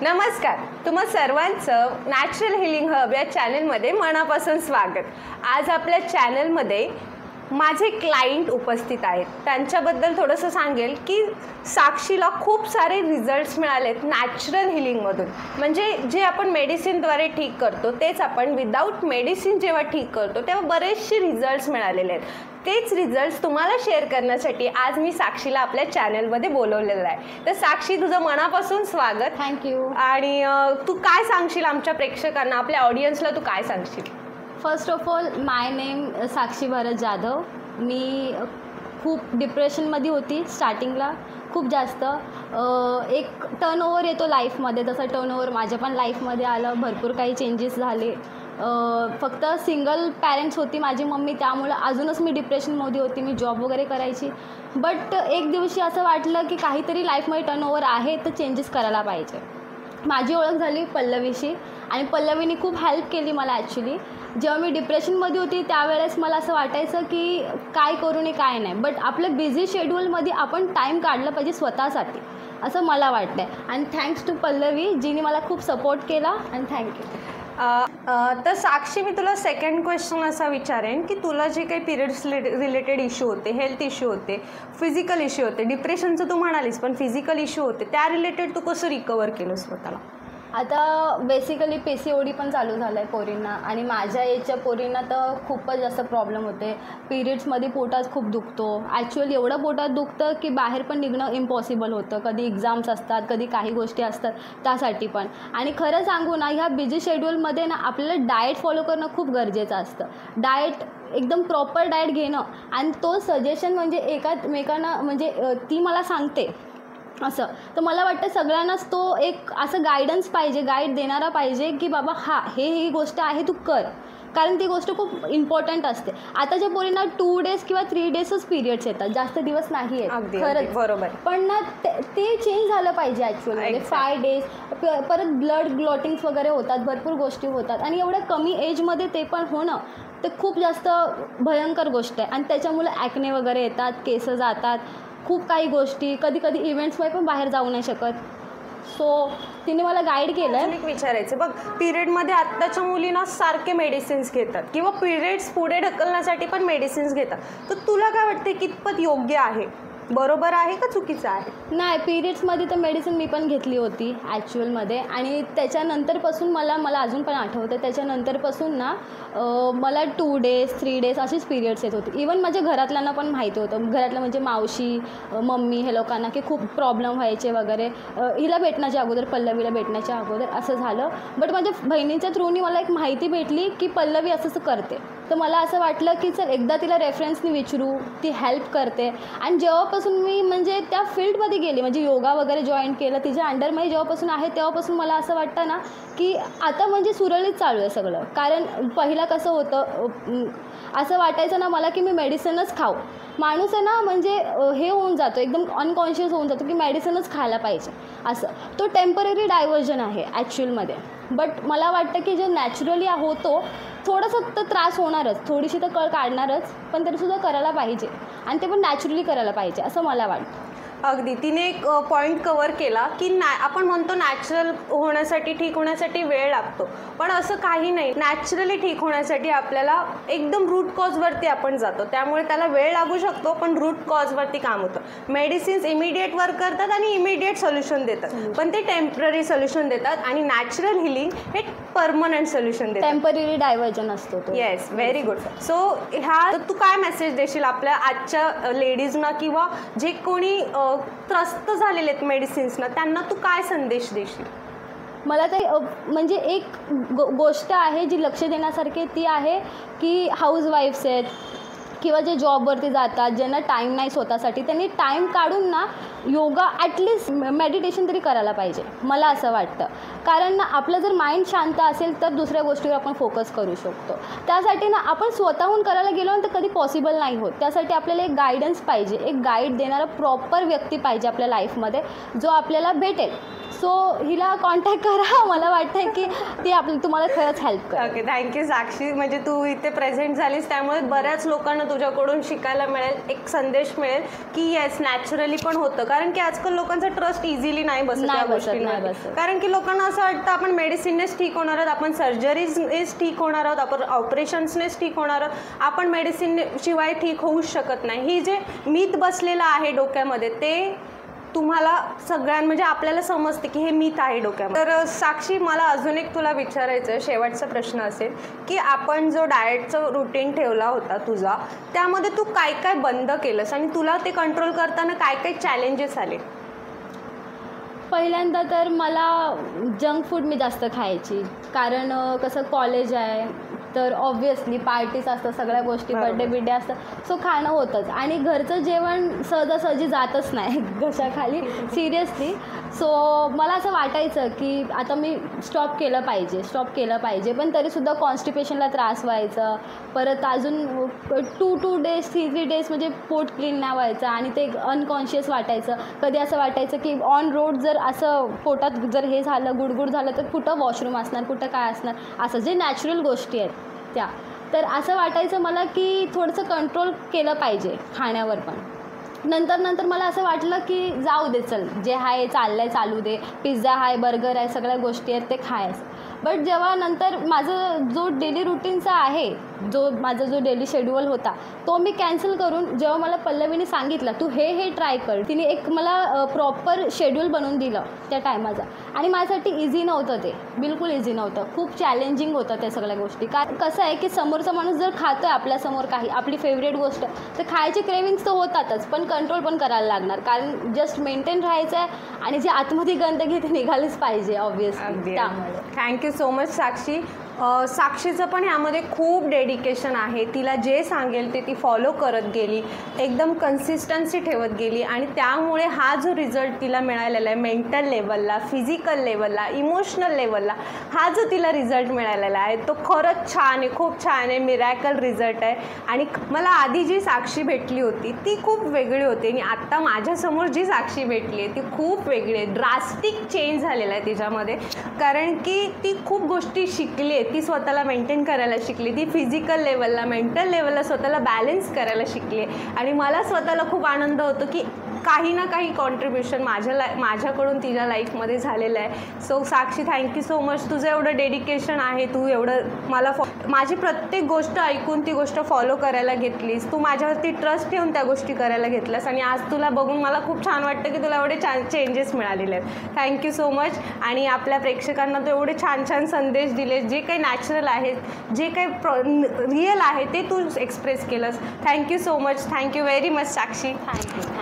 नमस्कार, तुम्हा सर्वांचं नॅचरल हिलिंग हब या चॅनलमध्ये मनापासून स्वागत। आज आपल्या चॅनलमध्ये माझे क्लायंट उपस्थित आहेत। त्यांच्याबद्दल थोडंसं सांगेल की साक्षीला खूप सारे रिझल्ट्स मिळालेत नॅचरल हिलिंगमधून। म्हणजे जे आपण मेडिसिनद्वारे ठीक करतो तेच आपण विदाऊट मेडिसिन जेव्हा ठीक करतो तेव्हा बरेचसे रिझल्ट्स मिळालेले आहेत। तेच रिझल्ट्स तुम्हाला शेअर करण्यासाठी आज मी साक्षीला आपल्या चॅनलमध्ये बोलवलेलं आहे। तर साक्षी, तुझं मनापासून स्वागत। थँक्यू। आणि तू काय सांगशील आमच्या प्रेक्षकांना, आपल्या ऑडियन्सला तू काय सांगशील? First of all, my name Sakshi Bharat Jadhav. मी खूप डिप्रेशनमध्ये होती स्टार्टिंगला, खूप जास्त। एक टर्नओव्हर येतो लाईफमध्ये, तसं टर्नओव्हर माझ्या पण लाईफमध्ये आलं। भरपूर काही चेंजेस झाले। फक्त सिंगल पॅरेंट्स होती माझी मम्मी, त्यामुळं अजूनच मी डिप्रेशनमध्ये होती। मी जॉब वगैरे करायची, बट एक दिवशी असं वाटलं की काहीतरी लाईफमध्ये टर्नओव्हर आहे, तर चेंजेस करायला पाहिजे। माझी ओळख झाली पल्लवीशी, आणि पल्लवीने खूप हेल्प केली मला ॲक्च्युली। जेव्हा मी डिप्रेशनमध्ये होती त्यावेळेस मला असं वाटायचं की काय करू आणि काय नाही, बट आपलं बिझी शेड्यूलमध्ये आपण टाईम काढलं पाहिजे स्वतःसाठी, असं मला वाटतं आहे। आणि थँक्स टू पल्लवी, जिने मला खूप सपोर्ट केला, आणि थँक्यू। तर साक्षी, मी तुला सेकंड क्वेश्चन असा विचारेन की तुला जे काही पिरियड्स रिलेटेड इश्यू होते, हेल्थ इश्यू होते, फिजिकल इश्यू होते, डिप्रेशनचं तू म्हणालीस, पण फिजिकल इश्यू होते, त्या रिलेटेड तू कसं रिकवर केलं स्वतःला? आता बेसिकली PCOD पण चालू झालं आहे पोरींना, आणि माझ्या एजच्या पोरींना तर खूपच जास्त प्रॉब्लेम होते। पिरियड्समध्ये पोटात खूप दुखतो, ॲक्च्युअली एवढं पोटात दुखतं की बाहेर पण निघणं इम्पॉसिबल होतं। कधी एक्झाम्स असतात, कधी काही गोष्टी असतात, त्यासाठी पण। आणि खरं सांगू ना, ह्या बिझी शेड्यूलमध्ये ना आपल्याला डाएट फॉलो करणं खूप गरजेचं असतं। डाएट एकदम प्रॉपर डाएट घेणं, आणि तो सजेशन म्हणजे एकामेकांना, म्हणजे ती मला सांगते असं, तर मला वाटतं सगळ्यांनाच तो एक असं गायडन्स पाहिजे, गाईड देणारा पाहिजे की बाबा हा ही गोष्ट आहे, तू कर, कारण ती गोष्ट खूप इम्पॉर्टंट असते। आताच्या पोरींना 2 डेज किंवा 3 डेजच पिरियड्स येतात, जास्त दिवस नाही आहेत, खरंच बरोबर। पण ना ते चेंज झालं पाहिजे ॲक्च्युअली। 5 डेज परत ब्लड क्लॉटिंग्स वगैरे होतात, भरपूर गोष्टी होतात, आणि एवढ्या कमी एजमध्ये ते पण होणं ते खूप जास्त भयंकर गोष्ट आहे। आणि त्याच्यामुळे ॲक्ने वगैरे येतात, केस जातात, खूप काही गोष्टी, कधी कधी इव्हेंट्समध्ये पण बाहेर जाऊ नाही शकत। सो तिने मला गाईड केलं आहे। एक विचारायचं बघ, पिरियडमध्ये आत्ताच्या मुलींना सारखे मेडिसिन्स घेतात, किंवा पिरियड्स पुढे ढकलण्यासाठी पण मेडिसिन्स घेतात, तर तुला काय वाटते कितपत योग्य आहे, बरोबर आहे का चुकीचं आहे? नाही, पिरियड्समध्ये तर मेडिसिन मी पण घेतली होती ॲक्च्युअलमध्ये, आणि त्याच्यानंतरपासून मला अजून पण आठवतं, त्याच्यानंतरपासून ना मला 2 डेज 3 डेज अशीच पिरियड्स येत होती। इवन माझ्या घरातल्यांना पण माहिती होतं, घरातलं म्हणजे मावशी, मम्मी, हे लोकांना, की खूप प्रॉब्लेम व्हायचे वगैरे। हिला भेटण्याच्या अगोदर, पल्लवीला भेटण्याच्या अगोदर असं झालं, बट माझ्या बहिणीच्या थ्रूनी मला एक माहिती भेटली की पल्लवी असं करते, तर मला असं वाटलं की चल एकदा तिला रेफरन्सनी विचारू, ती हेल्प करते। आणि जेव्हापासून मी म्हणजे त्या फील्डमध्ये गेली, म्हणजे योगा वगैरे जॉईन केलं तिच्या अंडरमध्ये जेव्हापासून आहे, तेव्हापासून मला असं वाटतं ना की आता म्हणजे सुरळीत चालू आहे सगळं। कारण पहिला कसं होतं, असं वाटायचं ना मला की मी मेडिसिनच खाऊ, माणूस आहे ना म्हणजे हे होऊन जातो, एकदम अनकॉन्शियस होऊन जातो की मेडिसिनच खायला पाहिजे असं। तो टेम्पररी डायव्हर्जन आहे ॲक्च्युअलमध्ये, बट मला वाटतं की जे नॅचरली होतो, थोडंसं तर त्रास होणारच, थोडीशी तर कळ काढणारच, पण तरीसुद्धा करायला पाहिजे, आणि ते पण नॅचरली करायला पाहिजे असं मला वाटतं। अगदी, तिने एक पॉईंट कव्हर केला की आपण म्हणतो नॅचरल होण्यासाठी, ठीक होण्यासाठी वेळ लागतो, पण असं काही नाही। नॅचरली ठीक होण्यासाठी आपल्याला एकदम रूट कॉजवरती आपण जातो, त्यामुळे त्याला वेळ लागू शकतो, पण रूट कॉजवरती काम होतं। मेडिसिन्स इमिडिएट वर्क करतात आणि इमिडिएट सोल्युशन देतात, पण ते टेम्पररी सोल्युशन देतात, आणि नॅचरल हिलिंग हे परमनंट सोल्युशन देतात, टेम्पररी डायव्हर्जन असतो तो। Yes, very good. सो तू काय मेसेज देशील आपल्या आजच्या लेडीजना, किंवा जे कोणी त्रस्त झालेले आहेत मेडिसिन्सना, त्यांना तू काय संदेश देशील? मला ते म्हणजे एक गोष्ट आहे जी लक्ष देण्यासारखी, ती आहे की हाऊसवाईफ्स आहेत किंवा जे जॉबवरती जातात, ज्यांना टाईम नाही स्वतःसाठी, त्यांनी टाईम काढून ना योगा, ॲटलिस्ट मेडिटेशन तरी करायला पाहिजे, मला असं वाटतं। कारण ना आपलं जर माइंड शांत असेल तर दुसऱ्या गोष्टीवर आपण फोकस करू शकतो। त्यासाठी ना आपण स्वतःहून करायला गेलो ना तर कधी पॉसिबल नाही होत, त्यासाठी आपल्याला एक गायडन्स पाहिजे, एक गाईड देणारा प्रॉपर व्यक्ती पाहिजे आपल्या लाईफमध्ये, जो आपल्याला भेटेल सो हिला कॉन्टॅक्ट करा. मला वाटतं की ती तुम्हाला खरंच हेल्प करेल. ओके, थँक्यू साक्षी. म्हणजे तू इथे प्रेझेंट झालीस त्यामुळे बऱ्याच लोकांना तुझ्याकडून शिकायला मिळेल, एक संदेश मिळेल की येस नॅचरली पण होतं. कारण की आजकाल लोकांचा ट्रस्ट इझिली नाही बसत त्या गोष्टींवर. कारण की लोकांना असं वाटतं आपण मेडिसिननेच ठीक होणार आहोत, आपण सर्जरीजनेच ठीक होणार आहोत, आपण ऑपरेशन्सनेच ठीक होणार आहोत, आपण मेडिसिन शिवाय ठीक होऊच शकत नाही. ही जे मिथ बसलेलं आहे डोक्यामध्ये ते तुम्हाला म्हणजे आपल्याला समजते की हे मिथ आहे डोक्यामध्ये. तर साक्षी, मला अजून एक तुला विचारायचं आहे, शेवटचा प्रश्न असेल की आपण जो डाएटचं रुटीन ठेवला होता तुझा, त्यामध्ये तू काय काय बंद केलंस आणि तुला ते कंट्रोल करताना काय काय चॅलेंजेस आले? पहिल्यांदा तर मला जंक फूड मी जास्त खायची, कारण कसं कॉलेज आहे तर ऑब्व्हियसली पार्टीज असतात, सगळ्या गोष्टी, बड्डे असतात, सो खाणं होतंच. आणि घरचं जेवण सहजासहजी जातच नाही घशाखाली, सिरियसली. सो मला असं वाटायचं की आता मी स्टॉप केलं पाहिजे, पण तरीसुद्धा कॉन्स्टिपेशनला त्रास व्हायचं. परत अजून 2 डेज 3 डेज म्हणजे पोट क्लीन नाही व्हायचं आणि ते अनकॉन्शियस वाटायचं. कधी असं वाटायचं की ऑन रोड जर असं पोटात जर हे झालं, गुडगुड झालं, तर कुठं वॉशरूम असणार, कुठं काय असणार, असं जे नॅचरल गोष्टी आहेत त्या. तर असं वाटायचं मला की थोडंसं कंट्रोल केलं पाहिजे खाण्यावर. पण नंतर मला असं वाटलं की जाऊ दे, चल जे आहे चालू दे, पिझ्झा आहे, बर्गर आहे, सगळ्या गोष्टी आहेत ते खायचं. बट जेव्हा नंतर माझं जो डेली रुटीनचा आहे, माझा जो डेली शेड्यूल होता तो मी कॅन्सल करून, जेव्हा मला पल्लवीने सांगितलं तू हे ट्राय कर, तिने एक मला प्रॉपर शेड्यूल बनवून दिलं त्या टायमाचा. आणि माझ्यासाठी इझी नव्हतं, ते बिलकुल इझी नव्हतं, खूप चॅलेंजिंग होतं त्या सगळ्या गोष्टी. कसं आहे की समोरचा माणूस जर खातो आहे आपल्यासमोर काही आपली फेवरेट गोष्ट, तर खायचे क्रेविंग्स तर होतातच, पण कंट्रोल पण करायला लागणार, कारण जस्ट मेंटेन राहायचं आहे. आणि जे आतमध्ये गंदगी ते निघालीच पाहिजे ऑब्व्हियसली. त्यामुळे थँक्यू सो मच साक्षी. साक्षीचं पण ह्यामध्ये खूप डेडिकेशन आहे. तिला जे सांगेल ते ती फॉलो करत गेली, एकदम कन्सिस्टन्सी ठेवत गेली आणि त्यामुळे हा जो रिझल्ट तिला मिळालेला आहे मेंटल लेवलला, फिजिकल लेवलला, इमोशनल लेवलला, हा जो तिला रिझल्ट मिळालेला आहे तो खरंच छान आहे, खूप छान आहे, मिरॅकल रिझल्ट आहे. आणि मला आधी जी साक्षी भेटली होती ती खूप वेगळी होती आणि आत्ता माझ्यासमोर जी साक्षी भेटली आहे ती खूप वेगळी आहे. ड्रास्टिक चेंज झालेला आहे तिच्यामध्ये, कारण की ती खूप गोष्टी शिकली आहे, ती स्वतःला मेंटेन करायला शिकली, ती फिजिकल लेवलला, मेंटल लेवलला स्वतःला बॅलन्स करायला शिकली आहे. आणि मला स्वतःला खूप आनंद होतो की काही ना काही कॉन्ट्रीब्युशन माझ्याकडून तिच्या लाईफमध्ये झालेलं आहे. सो साक्षी, थँक्यू सो मच. तुझं एवढं डेडिकेशन आहे, तू एवढं माझी प्रत्येक गोष्ट ऐकून ती गोष्ट फॉलो करायला घेतलीस, तू माझ्यावरती ट्रस्ट ठेवून त्या गोष्टी करायला घेतल्यास आणि आज तुला बघून मला खूप छान वाटतं की तुला एवढे चेंजेस मिळालेले आहेत. Thank you so much. आणि आपल्या प्रेक्षकांना तू एवढे छान संदेश दिलेस, जे काही नॅचरल आहेत, जे काही रिअल आहे ते तू एक्सप्रेस केलंस. Thank you so much. Thank you very much Sakshi. Thank you.